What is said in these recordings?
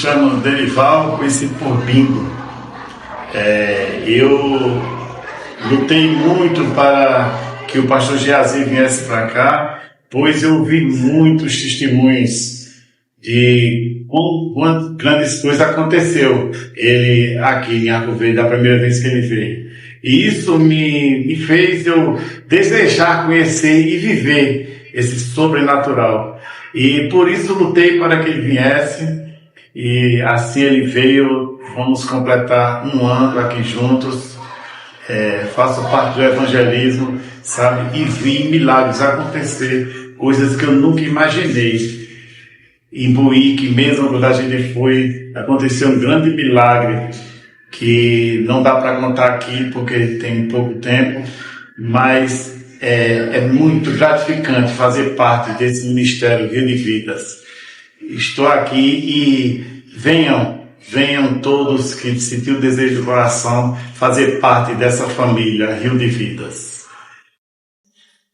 chamo Derival, conhecido por Bingo. Eu lutei muito para que o pastor Geazi viesse para cá, pois eu vi muitos testemunhos de quantas grandes coisas aconteceu ele aqui em Arco Verde, da primeira vez que ele veio. E isso me fez eu desejar conhecer e viver esse sobrenatural. E por isso lutei para que ele viesse, e assim ele veio. Vamos completar 1 ano aqui juntos. Faço parte do evangelismo, sabe? E vi milagres acontecer, coisas que eu nunca imaginei. Em Buíque, mesmo quando a gente foi, aconteceu um grande milagre que não dá para contar aqui porque tem pouco tempo, mas é muito gratificante fazer parte desse ministério Rio de Vidas. Estou aqui e venham todos que sentiu o desejo do coração fazer parte dessa família Rio de Vidas.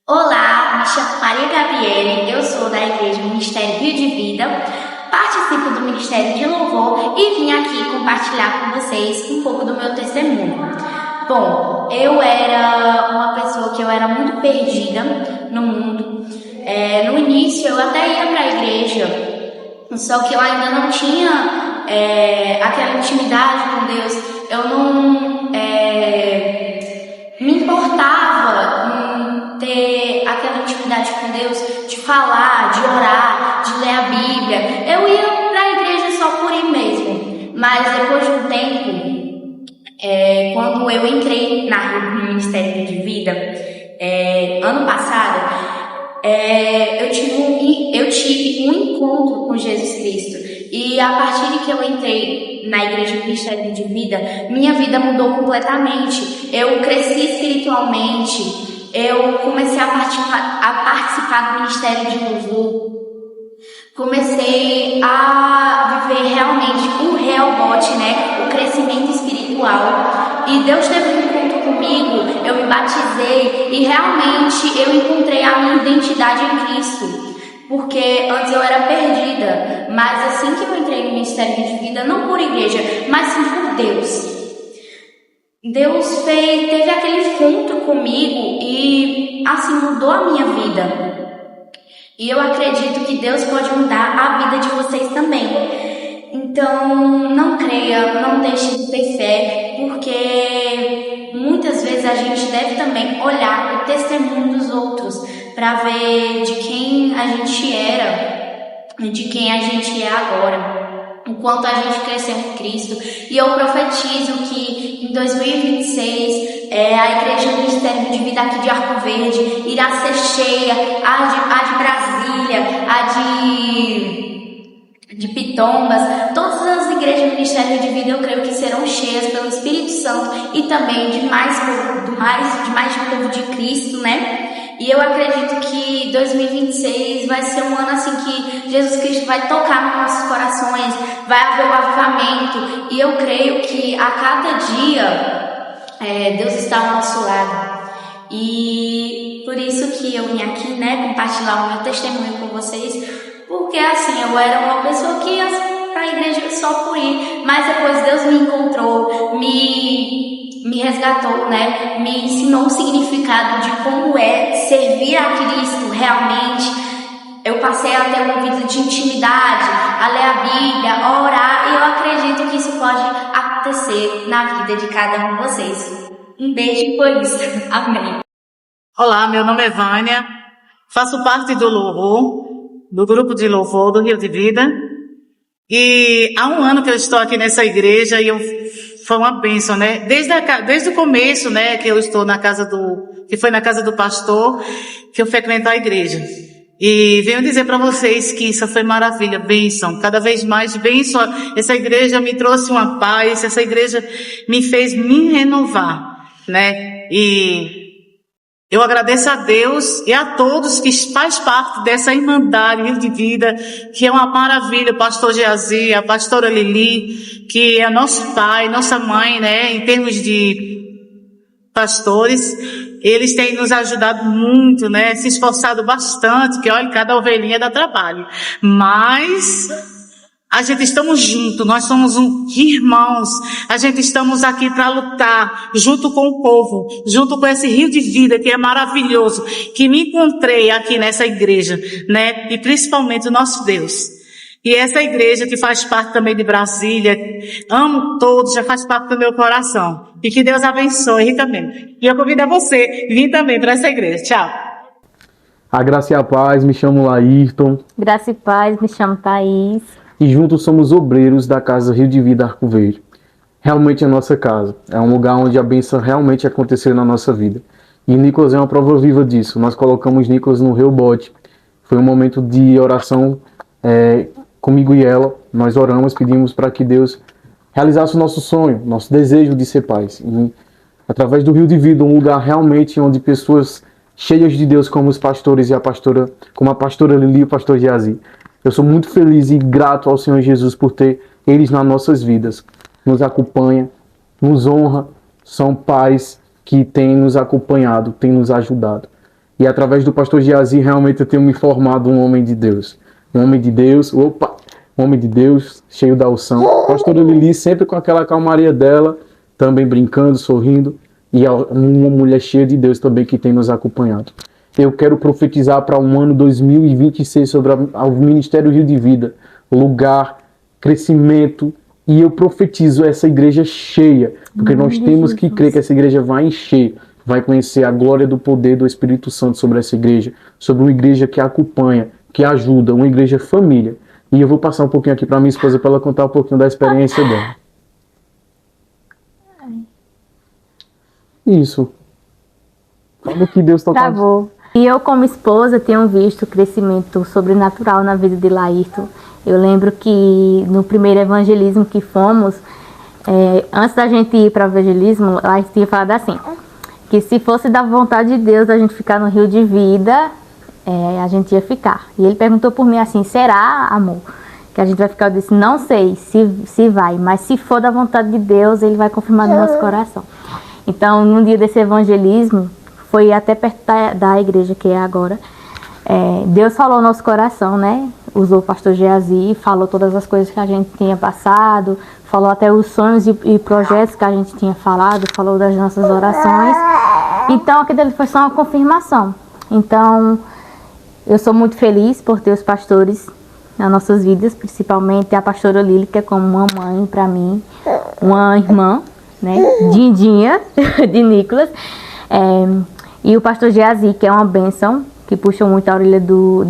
Olá, me chamo Maria Gabriele, eu sou da Igreja Ministério Rio de Vida, participo do Ministério de Louvor e vim aqui compartilhar com vocês um pouco do meu testemunho. Bom, eu era uma pessoa que eu era muito perdida no mundo. No início eu até ia para a igreja, só que eu ainda não tinha aquela intimidade com Deus. Eu não me importava em ter aquela intimidade com Deus, de falar, de orar, de ler a Bíblia. Eu ia para a igreja só por ir mesmo. Mas depois de um tempo, quando eu entrei no Ministério de Vida, ano passado, eu tive um encontro com Jesus Cristo. E a partir de que eu entrei na Igreja Ministério de Vida, minha vida mudou completamente. Eu cresci espiritualmente, eu comecei a participar do Ministério de Louvor, comecei a viver realmente o Rehoboth, o crescimento espiritual. E Deus teve um encontro comigo, eu me batizei e realmente eu encontrei a minha identidade em Cristo. Porque antes eu era perdida, mas assim que eu entrei no Ministério de Vida, não por igreja, mas sim por Deus. Deus teve aquele encontro comigo e assim mudou a minha vida. E eu acredito que Deus pode mudar a vida de vocês também. Então, não creia, não deixe de ter fé, porque muitas vezes a gente deve também olhar o testemunho dos outros para ver de quem a gente era e de quem a gente é agora, o quanto a gente cresceu em Cristo. E eu profetizo que em 2026 a Igreja Ministério de Vida aqui de Arco Verde irá ser cheia, a de Brasília, a de Pitombas, todas as igrejas do Ministério de Vida eu creio que serão cheias pelo Espírito Santo e também de mais povo de Cristo, E eu acredito que 2026 vai ser um ano assim que Jesus Cristo vai tocar nos nossos corações, vai haver um avivamento, e eu creio que a cada dia Deus está ao nosso lado. E por isso que eu vim aqui, compartilhar o meu testemunho com vocês, porque assim, eu era uma pessoa que ia para a igreja só por ir, mas depois Deus me encontrou, me resgatou, me ensinou o significado de como é servir a Cristo realmente. Eu passei a ter uma vida de intimidade, a ler a Bíblia, a orar, e eu acredito que isso pode acontecer na vida de cada um de vocês. Um beijo por isso. Amém. Olá, meu nome é Vânia, faço parte do louvor, do grupo de louvor do Rio de Vida, e há 1 ano que eu estou aqui nessa igreja e foi uma bênção, Desde o começo, que eu estou que foi na casa do pastor, que eu frequento a igreja. E venho dizer para vocês que isso foi maravilha, bênção, cada vez mais bênção. Essa igreja me trouxe uma paz, essa igreja me fez me renovar, E eu agradeço a Deus e a todos que faz parte dessa Irmandade Rio de Vida, que é uma maravilha, o pastor Geazi, a pastora Lili, que é nosso pai, nossa mãe, em termos de pastores. Eles têm nos ajudado muito, se esforçado bastante, que olha, cada ovelhinha dá trabalho. Mas A gente estamos juntos, nós somos irmãos, a gente estamos aqui para lutar junto com o povo, junto com esse rio de vida que é maravilhoso, que me encontrei aqui nessa igreja, né? E principalmente o nosso Deus. E essa igreja que faz parte também de Brasília, amo todos, já faz parte do meu coração. E que Deus abençoe ricamente. E eu convido a você vir também para essa igreja. Tchau. A graça e a paz, me chamo Laírton. Graça e paz, me chamo Thaís. E juntos somos obreiros da Casa Rio de Vida Arco Verde. Realmente é a nossa casa. É um lugar onde a bênção realmente aconteceu na nossa vida. E Nicolas é uma prova viva disso. Nós colocamos Nicolas no Reubote. Foi um momento de oração comigo e ela. Nós oramos, pedimos para que Deus realizasse o nosso sonho, nosso desejo de ser pais. E, através do Rio de Vida, um lugar realmente onde pessoas cheias de Deus, como os pastores e como a pastora Lili e o pastor Geazi. Eu sou muito feliz e grato ao Senhor Jesus por ter eles nas nossas vidas. Nos acompanha, nos honra, são pais que têm nos acompanhado, têm nos ajudado. E através do pastor Geazi, realmente eu tenho me formado um homem de Deus. Um homem de Deus, um homem de Deus, cheio da unção. Pastora Lili sempre com aquela calmaria dela, também brincando, sorrindo. E uma mulher cheia de Deus também que tem nos acompanhado. Eu quero profetizar para um ano 2026 sobre o Ministério Rio de Vida, lugar, crescimento, e eu profetizo essa igreja cheia, porque nós temos que crer que essa igreja vai encher, vai conhecer a glória do poder do Espírito Santo sobre essa igreja, sobre uma igreja que acompanha, que ajuda, uma igreja família. E eu vou passar um pouquinho aqui para minha esposa para ela contar um pouquinho da experiência dela. Isso. Fala o que Deus está fazendo. Travou. E eu, como esposa, tenho visto o crescimento sobrenatural na vida de Laírton. Eu lembro que no primeiro evangelismo que fomos, antes da gente ir para o evangelismo, Laírton tinha falado assim, que se fosse da vontade de Deus a gente ficar no Rio de Vida, a gente ia ficar. E ele perguntou por mim assim, será, amor, que a gente vai ficar? Eu disse, não sei se vai, mas se for da vontade de Deus, ele vai confirmar no nosso coração. Então, no dia desse evangelismo, foi até perto da igreja que é agora, Deus falou no nosso coração, né? Usou o pastor Geazi, falou todas as coisas que a gente tinha passado, falou até os sonhos e projetos que a gente tinha falado, falou das nossas orações. Então, aquilo ali foi só uma confirmação. Então, eu sou muito feliz por ter os pastores nas nossas vidas, principalmente a pastora Lili, que é como uma mãe para mim, uma irmã, né? Dindinha, de Nicolas. E o pastor Geazi, que é uma bênção, que puxou muito a orelha do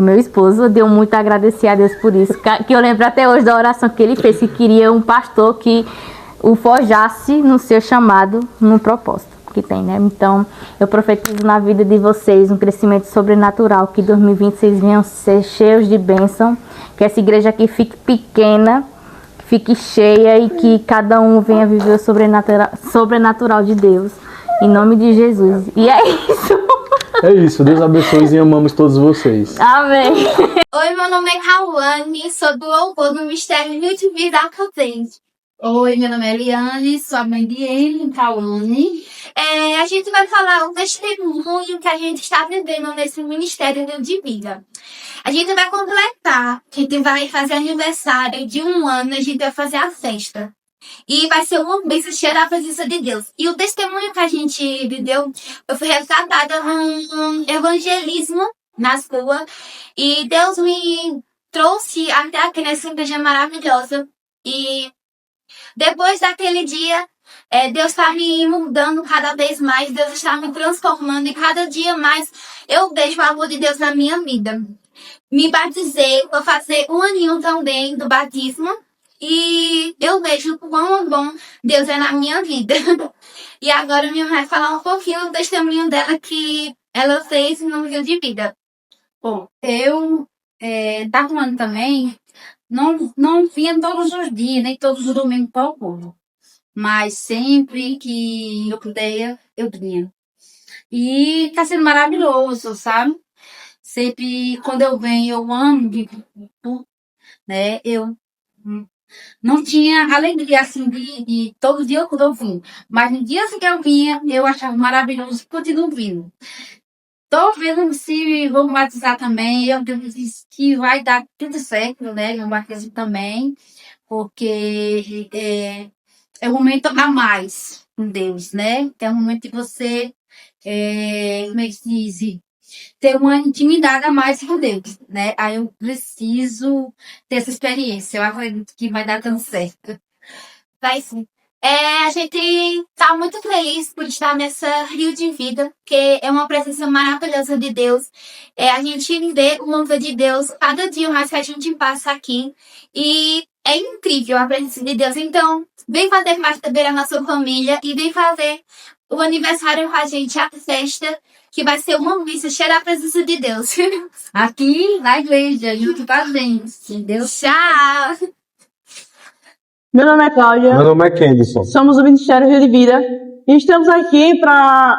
meu esposo. Deu muito a agradecer a Deus por isso. Que eu lembro até hoje da oração que ele fez, que queria um pastor que o forjasse no seu chamado, no propósito que tem, né? Então, eu profetizo na vida de vocês um crescimento sobrenatural, que 2026 venham ser cheios de bênção, que essa igreja aqui fique pequena, fique cheia e que cada um venha viver o sobrenatural de Deus. Em nome de Jesus. E é isso. É isso. Deus abençoe e amamos todos vocês. Amém. Oi, meu nome é Cauane, sou do louvor do Ministério Rio de Vida Arco Verde. Oi, meu nome é Eliane, sou a mãe de Eli, Cauane. A gente vai falar um testemunho que a gente está vivendo nesse Ministério Rio de Vida. A gente vai completar, a gente vai fazer aniversário de 1 ano, a gente vai fazer a festa. E vai ser uma bênção cheia da presença de Deus. E o testemunho que a gente viveu, eu fui resgatada num evangelismo nas ruas. E Deus me trouxe até aqui nessa igreja maravilhosa. E depois daquele dia, Deus está me mudando cada vez mais. Deus está me transformando. E cada dia mais eu vejo o amor de Deus na minha vida. Me batizei, vou fazer 1 aninho também do batismo. E eu vejo o quão bom Deus é na minha vida. E agora minha mãe vai falar um pouquinho do testemunho dela que ela fez no Rio de Vida. Bom, eu tava falando também, não vinha todos os dias, nem todos os domingos para o povo. Mas sempre que eu puder, eu vinha. E tá sendo maravilhoso, sabe? Sempre quando eu venho, eu amo, né? Eu não tinha alegria assim de todo dia quando eu vim. Mas no dia que eu vinha, eu achava maravilhoso e continuo vindo. tô vendo se vou me batizar também. Eu disse que vai dar tudo certo, né? Meu batismo também, porque é um momento a mais com Deus, né? É um momento de você, como é que se diz? Ter uma intimidade a mais com Deus, né? Aí eu preciso ter essa experiência. Eu acredito que vai dar tudo certo. Vai sim. A gente tá muito feliz por estar nessa Rio de Vida, que é uma presença maravilhosa de Deus. A gente vê o mover de Deus cada dia mais que a gente passa aqui. E é incrível a presença de Deus. Então, vem fazer parte também da nossa família e vem fazer o aniversário com a gente, a festa, que vai ser uma missa cheia da presença de Deus. Aqui na igreja, junto com a gente. Deus. Tchau! Meu nome é Cláudia. Meu nome é Kendson. Somos o Ministério Rio de Vida. E estamos aqui para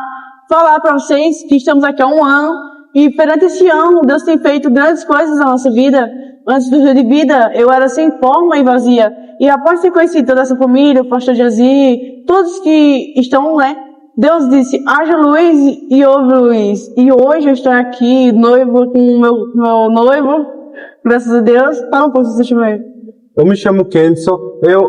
falar para vocês que estamos aqui há um ano. E perante esse ano, Deus tem feito grandes coisas na nossa vida. Antes do Rio de Vida, eu era sem forma e vazia. E após ter conhecido toda essa família, o pastor Jazi, todos que estão, né? Deus disse, haja luz e houve luz. E hoje eu estou aqui, noivo, com o meu noivo, graças a Deus. Fala um pouco se você estiver. Eu me chamo Kendson.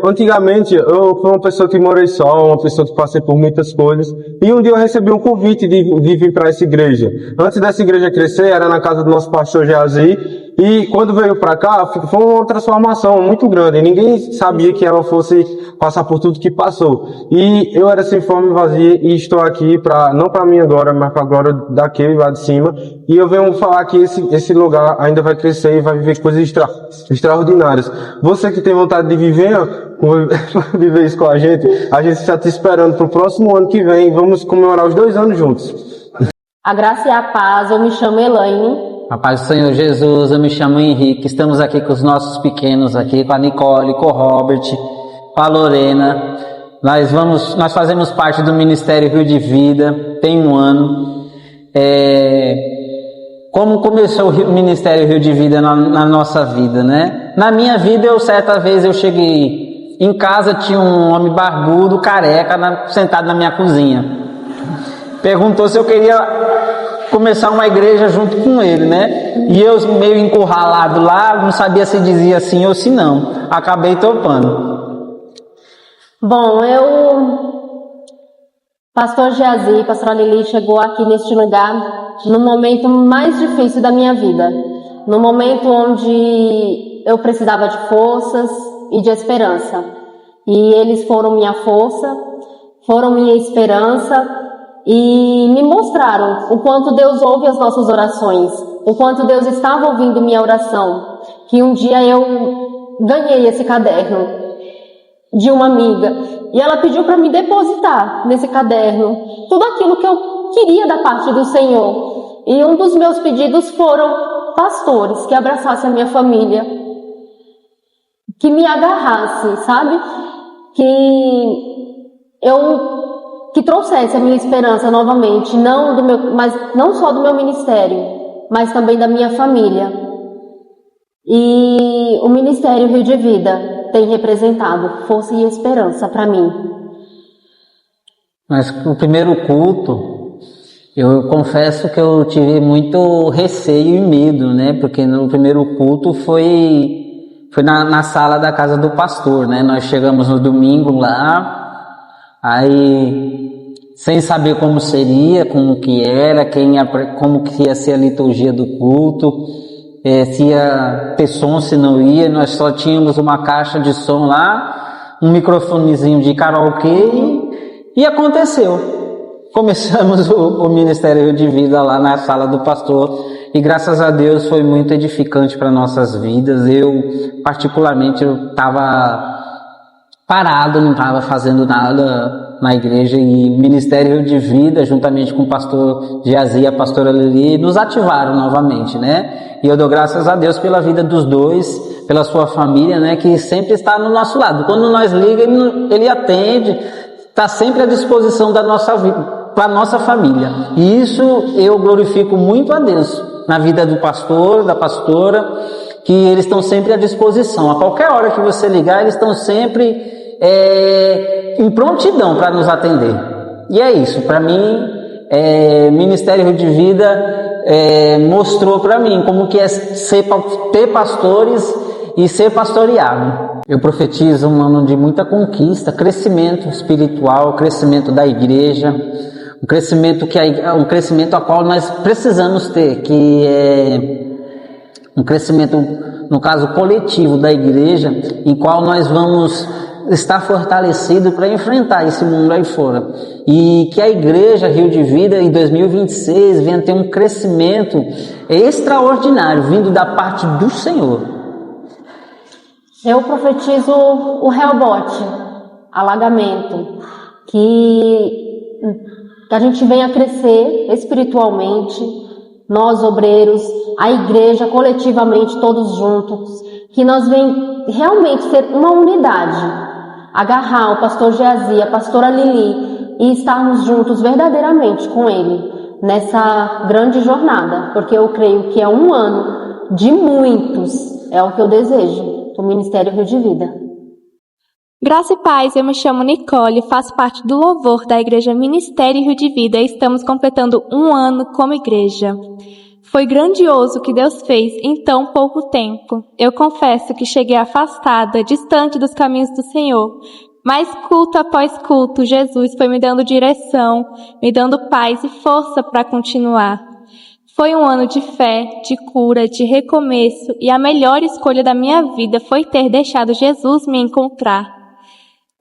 Antigamente, eu fui uma pessoa que morei só, uma pessoa que passei por muitas coisas. E um dia eu recebi um convite de vir para essa igreja. Antes dessa igreja crescer, era na casa do nosso pastor Jazi. E quando veio para cá, foi uma transformação muito grande. Ninguém sabia que ela fosse passar por tudo que passou. E eu era sem forma e vazia e estou aqui não para mim agora, mas para agora daquele lá de cima. E eu venho falar que esse lugar ainda vai crescer e vai viver coisas extraordinárias. Você que tem vontade de viver isso com a gente está te esperando para o próximo ano que vem. Vamos comemorar os 2 anos juntos. A graça e a paz, eu me chamo Elaine. A paz do Senhor Jesus, eu me chamo Henrique, estamos aqui com os nossos pequenos aqui, com a Nicole, com o Robert, com a Lorena. Nós fazemos parte do Ministério Rio de Vida, tem um ano. Como começou o Ministério Rio de Vida na nossa vida, né? Na minha vida, certa vez eu cheguei em casa, tinha um homem barbudo, careca, sentado na minha cozinha. Perguntou se eu queria começar uma igreja junto com ele, né? E eu meio encurralado lá, não sabia se dizia sim ou se não. Acabei topando. Bom, pastor Jazi, pastora Lili chegou aqui neste lugar no momento mais difícil da minha vida. No momento onde eu precisava de forças e de esperança. E eles foram minha força, foram minha esperança, e me mostraram o quanto Deus ouve as nossas orações, o quanto Deus estava ouvindo minha oração, que um dia eu ganhei esse caderno de uma amiga, e ela pediu para me depositar nesse caderno tudo aquilo que eu queria da parte do Senhor, e um dos meus pedidos foram pastores que abraçassem a minha família, que me agarrasse, sabe? Que trouxesse a minha esperança novamente, não só do meu ministério, mas também da minha família. E o Ministério Rio de Vida tem representado força e esperança para mim. Mas no primeiro culto, eu confesso que eu tive muito receio e medo, né? Porque no primeiro culto foi na sala da casa do pastor, né? Nós chegamos no domingo lá, aí sem saber como seria, como que era, como que ia ser a liturgia do culto, se ia ter som, se não ia. Nós só tínhamos uma caixa de som lá, um microfonezinho de karaokê, e aconteceu. Começamos o Ministério de Vida lá na sala do pastor, e graças a Deus foi muito edificante para nossas vidas. Eu, particularmente, estava parado, não estava fazendo nada na igreja, e o Ministério de Vida, juntamente com o pastor Jazi e a pastora Lili, nos ativaram novamente, né? E eu dou graças a Deus pela vida dos dois, pela sua família, né? Que sempre está no nosso lado. Quando nós ligamos, ele atende, está sempre à disposição da nossa vida, para a nossa família. E isso eu glorifico muito a Deus, na vida do pastor, da pastora, que eles estão sempre à disposição. A qualquer hora que você ligar, eles estão sempre em prontidão para nos atender. E é isso, para mim, Ministério Rio de Vida mostrou para mim como que é ter pastores e ser pastoreado. Eu profetizo um ano de muita conquista, crescimento espiritual, crescimento da igreja, um crescimento a qual nós precisamos ter, que é um crescimento, no caso, coletivo da igreja, em qual nós vamos estar fortalecidos para enfrentar esse mundo aí fora. E que a igreja Rio de Vida em 2026 venha ter um crescimento extraordinário, vindo da parte do Senhor. Eu profetizo o rebote, alagamento, que a gente venha crescer espiritualmente, nós obreiros, a igreja coletivamente, todos juntos, que nós venhamos realmente ser uma unidade, agarrar o pastor Geazi, a pastora Lili e estarmos juntos verdadeiramente com ele nessa grande jornada, porque eu creio que é um ano de muitos, é o que eu desejo do Ministério Rio de Vida. Graça e paz, eu me chamo Nicole, faço parte do louvor da Igreja Ministério Rio de Vida e estamos completando um ano como igreja. Foi grandioso o que Deus fez em tão pouco tempo. Eu confesso que cheguei afastada, distante dos caminhos do Senhor, mas culto após culto, Jesus foi me dando direção, me dando paz e força para continuar. Foi um ano de fé, de cura, de recomeço, e a melhor escolha da minha vida foi ter deixado Jesus me encontrar.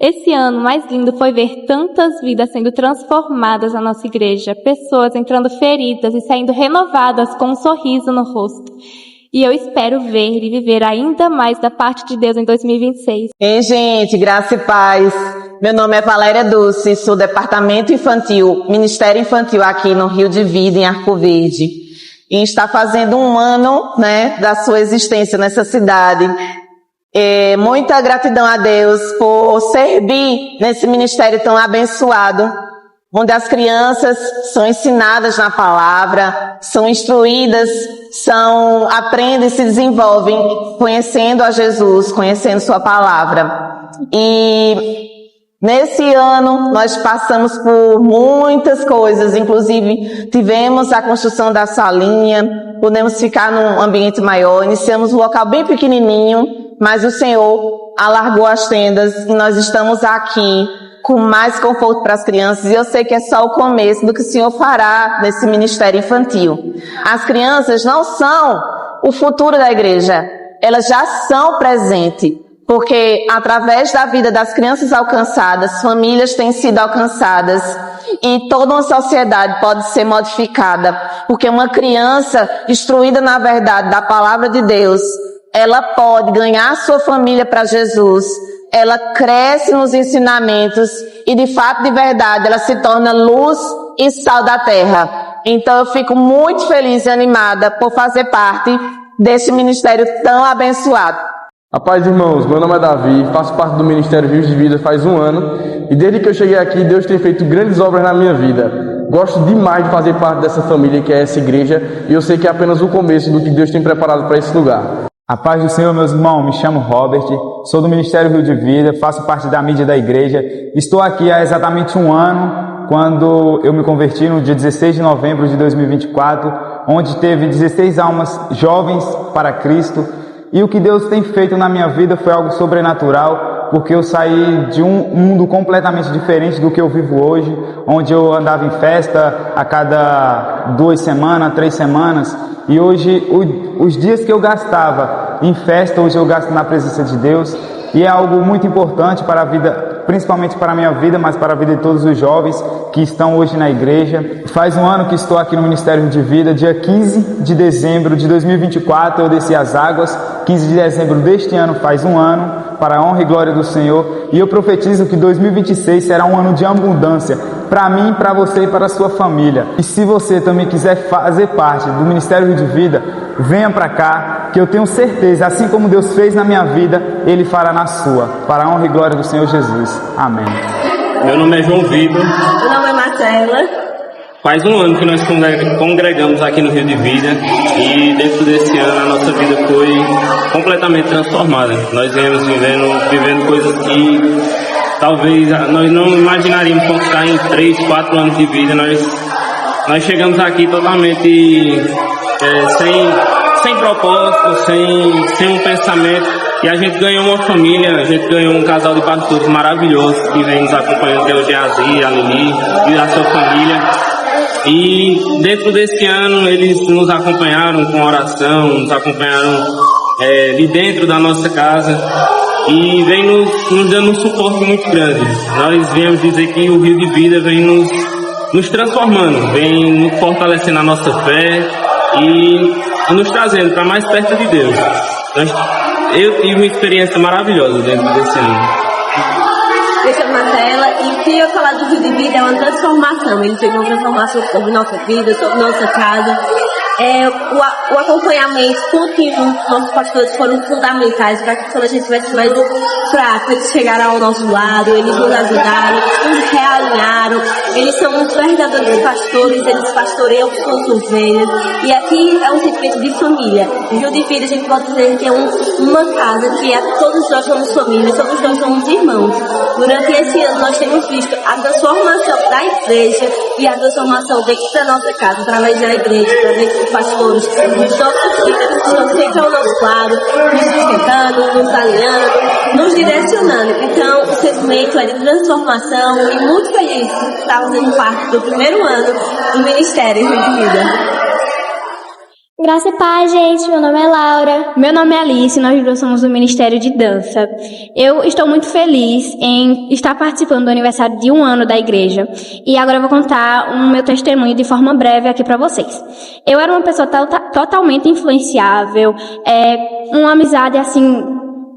Esse ano mais lindo foi ver tantas vidas sendo transformadas na nossa igreja, pessoas entrando feridas e saindo renovadas com um sorriso no rosto. E eu espero ver e viver ainda mais da parte de Deus em 2026. Ei, gente, graça e paz. Meu nome é Valéria Dulce, sou departamento infantil, Ministério Infantil aqui no Rio de Vida, em Arco Verde. E está fazendo um ano, da sua existência nessa cidade. Muita gratidão a Deus por servir nesse ministério tão abençoado, onde as crianças são ensinadas na palavra, são instruídas, aprendem e se desenvolvem conhecendo a Jesus, conhecendo sua palavra. E nesse ano nós passamos por muitas coisas, inclusive tivemos a construção da salinha, pudemos ficar num ambiente maior, iniciamos um local bem pequenininho, mas o Senhor alargou as tendas e nós estamos aqui com mais conforto para as crianças, e eu sei que é só o começo do que o Senhor fará nesse ministério infantil. As crianças não são o futuro da igreja, elas já são presente, porque através da vida das crianças alcançadas, famílias têm sido alcançadas e toda uma sociedade pode ser modificada, porque uma criança instruída na verdade da palavra de Deus, ela pode ganhar sua família para Jesus, ela cresce nos ensinamentos e de fato, de verdade, ela se torna luz e sal da terra. Então eu fico muito feliz e animada por fazer parte desse ministério tão abençoado. A paz, irmãos, meu nome é Davi, faço parte do Ministério Rio de Vida faz um ano e desde que eu cheguei aqui, Deus tem feito grandes obras na minha vida. Gosto demais de fazer parte dessa família que é essa igreja e eu sei que é apenas o começo do que Deus tem preparado para esse lugar. A paz do Senhor, meus irmãos, me chamo Robert, sou do Ministério Rio de Vida, faço parte da mídia da igreja. Estou aqui há exatamente um ano, quando eu me converti no dia 16 de novembro de 2024, onde teve 16 almas jovens para Cristo. E o que Deus tem feito na minha vida foi algo sobrenatural, porque eu saí de um mundo completamente diferente do que eu vivo hoje, onde eu andava em festa a cada 2 semanas, 3 semanas, e hoje os dias que eu gastava em festa, hoje eu gasto na presença de Deus, e é algo muito importante para a vida, principalmente para a minha vida, mas para a vida de todos os jovens que estão hoje na igreja. Faz um ano que estou aqui no Ministério de Vida, dia 15 de dezembro de 2024 eu desci as águas, 15 de dezembro deste ano faz um ano, para a honra e glória do Senhor, e eu profetizo que 2026 será um ano de abundância, para mim, para você e para a sua família. E se você também quiser fazer parte do Ministério Rio de Vida, venha para cá, que eu tenho certeza, assim como Deus fez na minha vida, Ele fará na sua, para a honra e glória do Senhor Jesus. Amém. Meu nome é João Vitor. Meu nome é Marcela. Faz um ano que nós congregamos aqui no Rio de Vida e dentro desse ano a nossa vida foi completamente transformada. Nós viemos vivendo coisas que talvez nós não imaginaríamos conquistar em 3, 4 anos de vida. Nós nós chegamos aqui totalmente sem propósito, sem um pensamento. E a gente ganhou uma família, a gente ganhou um casal de pastores maravilhosos que vem nos acompanhando, que é o Geazi, a Lili e a sua família. E dentro desse ano eles nos acompanharam com oração, nos acompanharam de dentro da nossa casa e vem nos dando um suporte muito grande. Nós viemos dizer que o Rio de Vida vem nos transformando, vem nos fortalecendo a nossa fé e nos trazendo para mais perto de Deus. Eu tive uma experiência maravilhosa dentro desse ano. Eu sou Marcela e queria falar do Rio de Vida é uma transformação. Ele fez uma transformação sobre nossa vida, sobre nossa casa. O acompanhamento contínuo dos nossos pastores foram fundamentais para que quando a gente estivesse mais fraco, eles chegaram ao nosso lado, eles nos ajudaram, nos realinharam. Eles são uns verdadeiros pastores, eles pastoreiam suas ovelhas. E aqui é um sentimento de família. Em Rio de Vida a gente pode dizer que é uma casa que todos nós somos família, todos nós somos irmãos. Durante esse ano nós temos visto a transformação da igreja e a transformação dentro da nossa casa, através da igreja, através dos pastores, dos nossos líderes que estão sempre ao nosso lado, nos sustentando, nos alinhando, nos direcionando. Então, o sentimento é de transformação e muito feliz de estar fazendo parte do primeiro ano do Ministério Rio de Vida. Graça e paz, gente. Meu nome é Laura. Meu nome é Alice. Nós duas somos do Ministério de Dança. Eu estou muito feliz em estar participando do aniversário de 1 ano da igreja. E agora eu vou contar o meu testemunho de forma breve aqui pra vocês. Eu era uma pessoa totalmente influenciável, uma amizade assim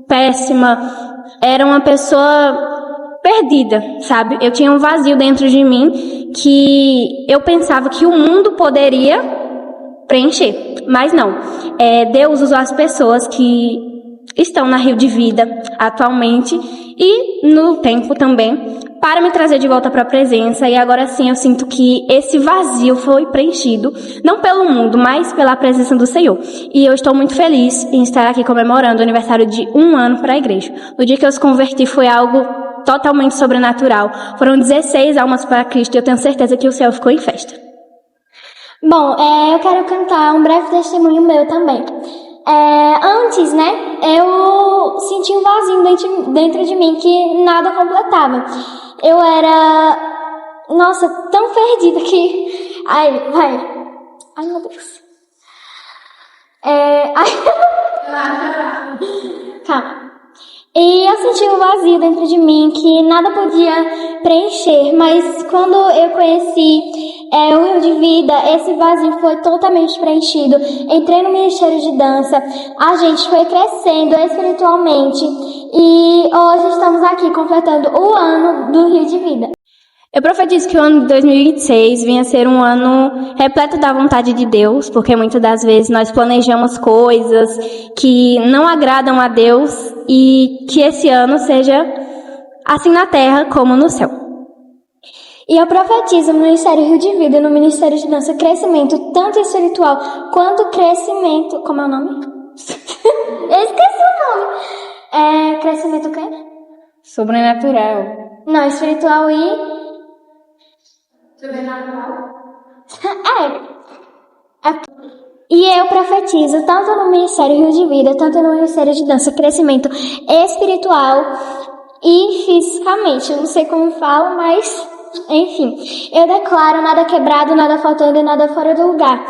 péssima. Era uma pessoa perdida, sabe? Eu tinha um vazio dentro de mim que eu pensava que o mundo poderia preencher, mas não. Deus usou as pessoas que estão na Rio de Vida atualmente e no tempo também para me trazer de volta para a presença, e agora sim eu sinto que esse vazio foi preenchido, não pelo mundo, mas pela presença do Senhor. E eu estou muito feliz em estar aqui comemorando o aniversário de 1 ano para a igreja. No dia que eu se converti foi algo totalmente sobrenatural. Foram 16 almas para Cristo e eu tenho certeza que o céu ficou em festa. Bom, eu quero cantar um breve testemunho meu também. Antes, né, eu senti um vazio dentro de mim que nada completava. Eu era, nossa, tão perdida que... Ai, meu Deus. Calma. E eu senti um vazio dentro de mim que nada podia preencher, mas quando eu conheci o Rio de Vida, esse vazio foi totalmente preenchido. Entrei no Ministério de Dança, a gente foi crescendo espiritualmente e hoje estamos aqui completando o ano do Rio de Vida. Eu profetizo que o ano de 2026 venha ser um ano repleto da vontade de Deus, porque muitas das vezes nós planejamos coisas que não agradam a Deus e que esse ano seja assim na terra como no céu. E eu profetizo no Ministério Rio de Vida e no Ministério de Dança crescimento tanto espiritual quanto crescimento... Como é o nome? Eu esqueci o nome. Crescimento o quê? Sobrenatural. Não, espiritual e... E eu profetizo tanto no Ministério Rio de Vida, tanto no Ministério de Dança, crescimento espiritual e fisicamente. Eu não sei como falo, mas enfim. Eu declaro nada quebrado, nada faltando e nada fora do lugar.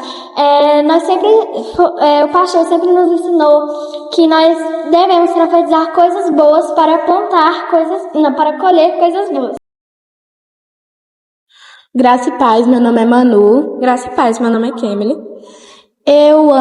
O pastor sempre nos ensinou que nós devemos profetizar coisas boas para plantar para colher coisas boas. Graça e paz, meu nome é Manu. Graça e paz, meu nome é Kemily. Eu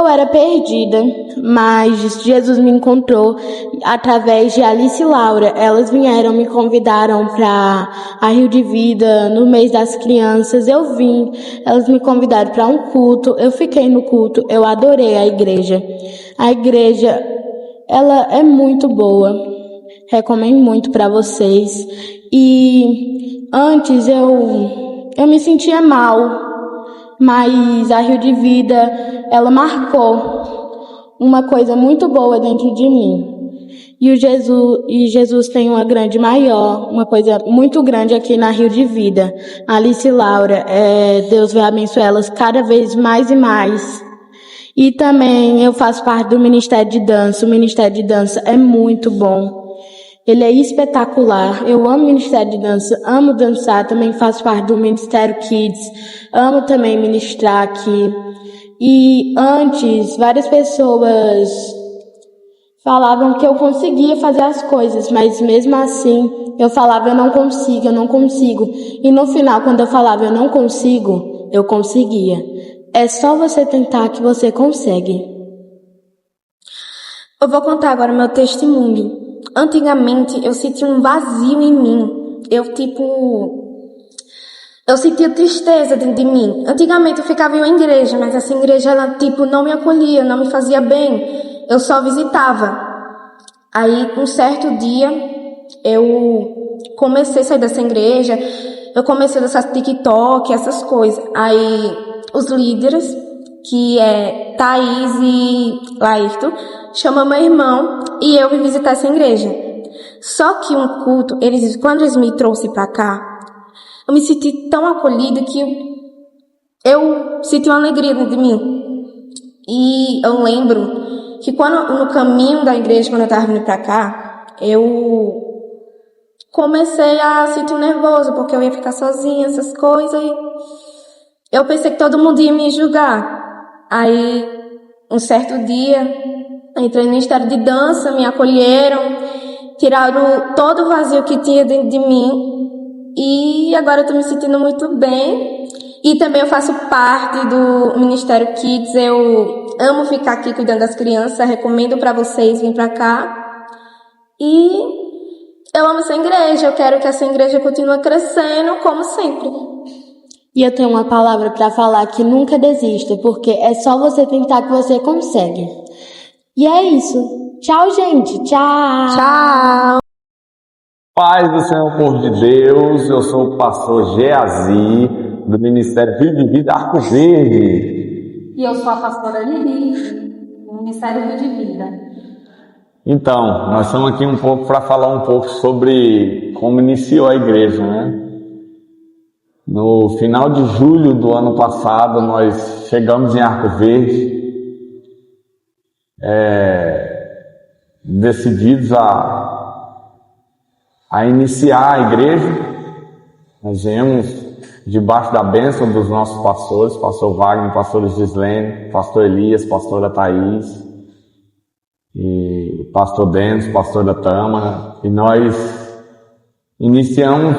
era perdida, mas Jesus me encontrou através de Alice e Laura. Elas me convidaram para a Rio de Vida no mês das crianças. Eu vim, elas me convidaram para um culto, eu fiquei no culto, eu adorei a igreja. A igreja, ela é muito boa, recomendo muito para vocês. E antes eu me sentia mal, mas a Rio de Vida, ela marcou uma coisa muito boa dentro de mim. E Jesus tem uma coisa muito grande aqui na Rio de Vida. Alice e Laura, Deus vai abençoar elas cada vez mais e mais. E também eu faço parte do Ministério de Dança. O Ministério de Dança é muito bom. Ele é espetacular. Eu amo o Ministério de Dança, amo dançar. Também faço parte do Ministério Kids. Amo também ministrar aqui. E antes, várias pessoas falavam que eu conseguia fazer as coisas, mas mesmo assim, eu falava eu não consigo. E no final, quando eu falava eu não consigo, eu conseguia. É só você tentar que você consegue. Eu vou contar agora meu testemunho. Antigamente, eu sentia um vazio em mim. Eu sentia tristeza dentro de mim. Antigamente, eu ficava em uma igreja, mas essa igreja, ela, não me acolhia, não me fazia bem. Eu só visitava. Aí, um certo dia, eu comecei a sair dessa igreja. Eu comecei a dançar TikTok, essas coisas. Aí, os líderes, que é Thaís e Laírton, chamam meu irmão e eu vim visitar essa igreja. Só que um culto, quando eles me trouxeram pra cá, eu me senti tão acolhida que eu senti uma alegria dentro de mim. E eu lembro que no caminho da igreja, quando eu tava vindo pra cá, eu comecei a sentir nervoso, porque eu ia ficar sozinha, essas coisas, e eu pensei que todo mundo ia me julgar. Aí, um certo dia, entrei no Ministério de Dança, me acolheram, tiraram todo o vazio que tinha dentro de mim, e agora eu tô me sentindo muito bem. E também eu faço parte do Ministério Kids. Eu amo ficar aqui cuidando das crianças, recomendo para vocês virem pra cá. E eu amo essa igreja, eu quero que essa igreja continue crescendo como sempre. E eu tenho uma palavra para falar: que nunca desista, porque é só você tentar que você consegue. E é isso. Tchau, gente. Tchau. Tchau. Paz do Senhor, povo de Deus. Eu sou o pastor Geazi, do Ministério Rio de Vida Arco Verde. E eu sou a pastora Lili, do Ministério Rio de Vida. Então, nós estamos aqui um pouco para falar um pouco sobre como iniciou a igreja, né? No final de julho do ano passado, nós chegamos em Arco Verde, decididos a iniciar a igreja. Nós viemos debaixo da bênção dos nossos pastores, pastor Wagner, pastor Gislene, pastor Elias, pastora Thaís, e pastor Denis, pastora Tâmara, e nós iniciamos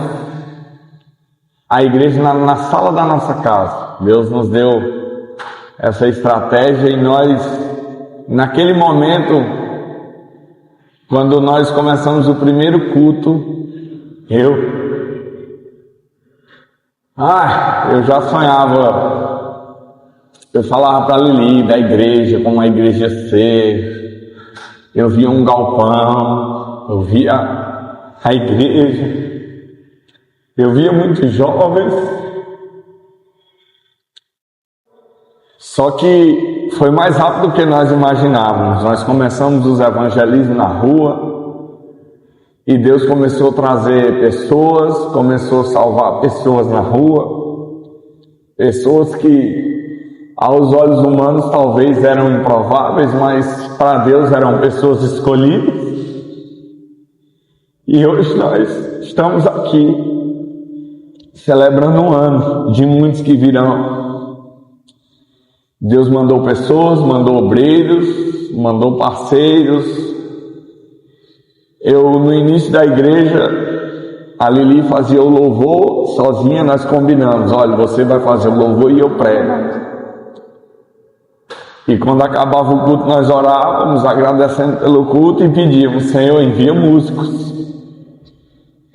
a igreja na sala da nossa casa. Deus nos deu essa estratégia e nós, naquele momento, quando nós começamos o primeiro culto, eu já sonhava, eu falava para a Lili da igreja, como a igreja ia ser, eu via um galpão, eu via a igreja, eu via muitos jovens, só que foi mais rápido do que nós imaginávamos. Nós começamos os evangelismos na rua e Deus começou a trazer pessoas, começou a salvar pessoas na rua, pessoas que aos olhos humanos talvez eram improváveis, mas para Deus eram pessoas escolhidas. E hoje nós estamos aqui celebrando um ano de muitos que virão. Deus mandou pessoas, mandou obreiros, mandou parceiros. No início da igreja, a Lili fazia o louvor sozinha, nós combinamos: olha, você vai fazer o louvor e eu prego. E quando acabava o culto, nós orávamos, agradecendo pelo culto e pedíamos: Senhor, envia músicos,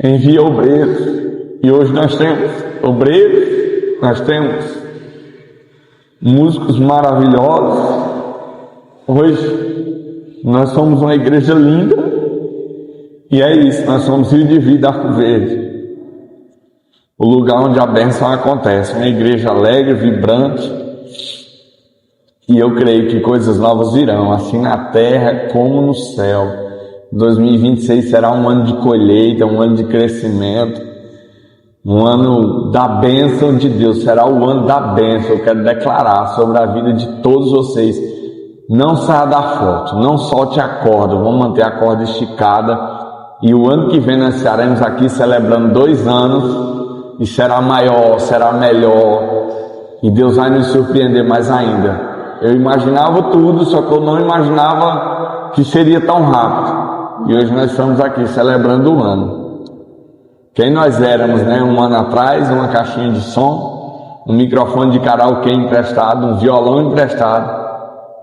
envia obreiros. E hoje nós temos obreiros, nós temos músicos maravilhosos. Hoje nós somos uma igreja linda, e é isso, nós somos Rio de Vida Arco Verde, o lugar onde a bênção acontece, uma igreja alegre, vibrante, e eu creio que coisas novas virão, assim na terra como no céu. 2026 será um ano de colheita, um ano de crescimento, um ano da bênção de Deus, será o ano da bênção. Eu quero declarar sobre a vida de todos vocês. Não saia da foto, não solte a corda, vamos manter a corda esticada. E o ano que vem nós estaremos aqui celebrando 2 anos, e será maior, será melhor, e Deus vai nos surpreender mais ainda. Eu imaginava tudo, só que eu não imaginava que seria tão rápido. E hoje nós estamos aqui celebrando o ano. Quem nós éramos, né? Um ano atrás, uma caixinha de som, um microfone de karaokê emprestado, um violão emprestado.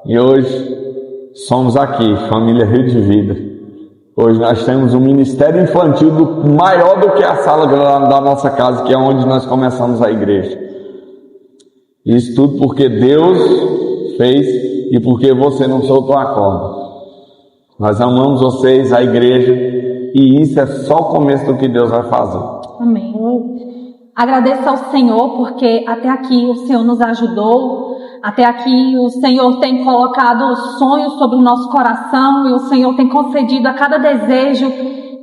E hoje somos aqui, família Rio de Vida. Hoje nós temos um ministério infantil maior do que a sala da nossa casa, que é onde nós começamos a igreja. Isso tudo porque Deus fez e porque você não soltou a corda. Nós amamos vocês, a igreja, e isso é só o começo do que Deus vai fazer. Amém. Agradeço ao Senhor porque até aqui o Senhor nos ajudou, até aqui o Senhor tem colocado sonhos sobre o nosso coração e o Senhor tem concedido a cada desejo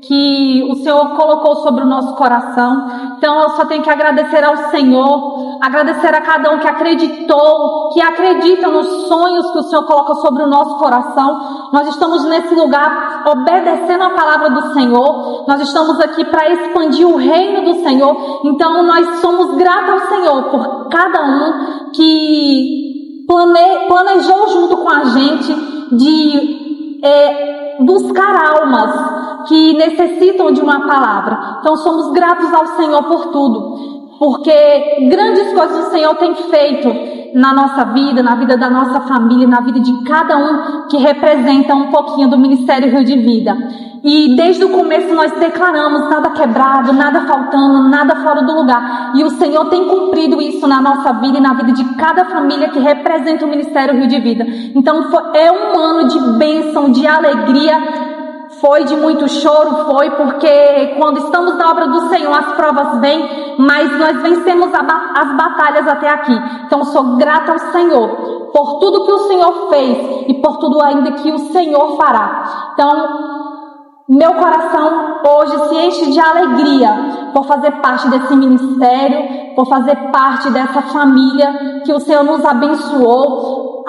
que o Senhor colocou sobre o nosso coração. Então eu só tenho que agradecer ao Senhor, agradecer a cada um que acreditou, que acredita nos sonhos que o Senhor coloca sobre o nosso coração. Nós estamos nesse lugar obedecendo a palavra do Senhor, nós estamos aqui para expandir o reino do Senhor. Então nós somos gratos ao Senhor por cada um que planejou junto com a gente de buscar almas que necessitam de uma palavra. Então somos gratos ao Senhor por tudo, porque grandes coisas o Senhor tem feito na nossa vida, na vida da nossa família, na vida de cada um que representa um pouquinho do Ministério Rio de Vida. E desde o começo nós declaramos: nada quebrado, nada faltando, nada fora do lugar. E o Senhor tem cumprido isso na nossa vida e na vida de cada família que representa o Ministério Rio de Vida. Então é um ano de bênção, de alegria. Foi de muito choro, foi porque quando estamos na obra do Senhor as provas vêm, mas nós vencemos as batalhas até aqui. Então eu sou grata ao Senhor por tudo que o Senhor fez e por tudo ainda que o Senhor fará. Então meu coração hoje se enche de alegria por fazer parte desse ministério, por fazer parte dessa família que o Senhor nos abençoou,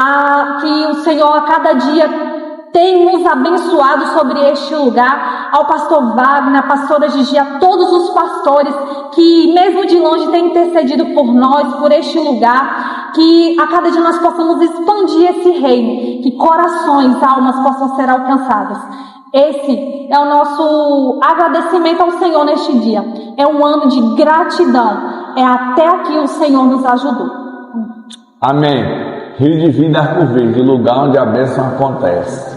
que o Senhor a cada dia tem nos abençoado sobre este lugar, ao pastor Wagner, a pastora Gigi, a todos os pastores que mesmo de longe têm intercedido por nós, por este lugar, que a cada dia nós possamos expandir esse reino, que corações, almas possam ser alcançadas. Esse é o nosso agradecimento ao Senhor neste dia. É um ano de gratidão. É até aqui o Senhor nos ajudou. Amém. Rio de Vida, Arco Verde, lugar onde a bênção acontece.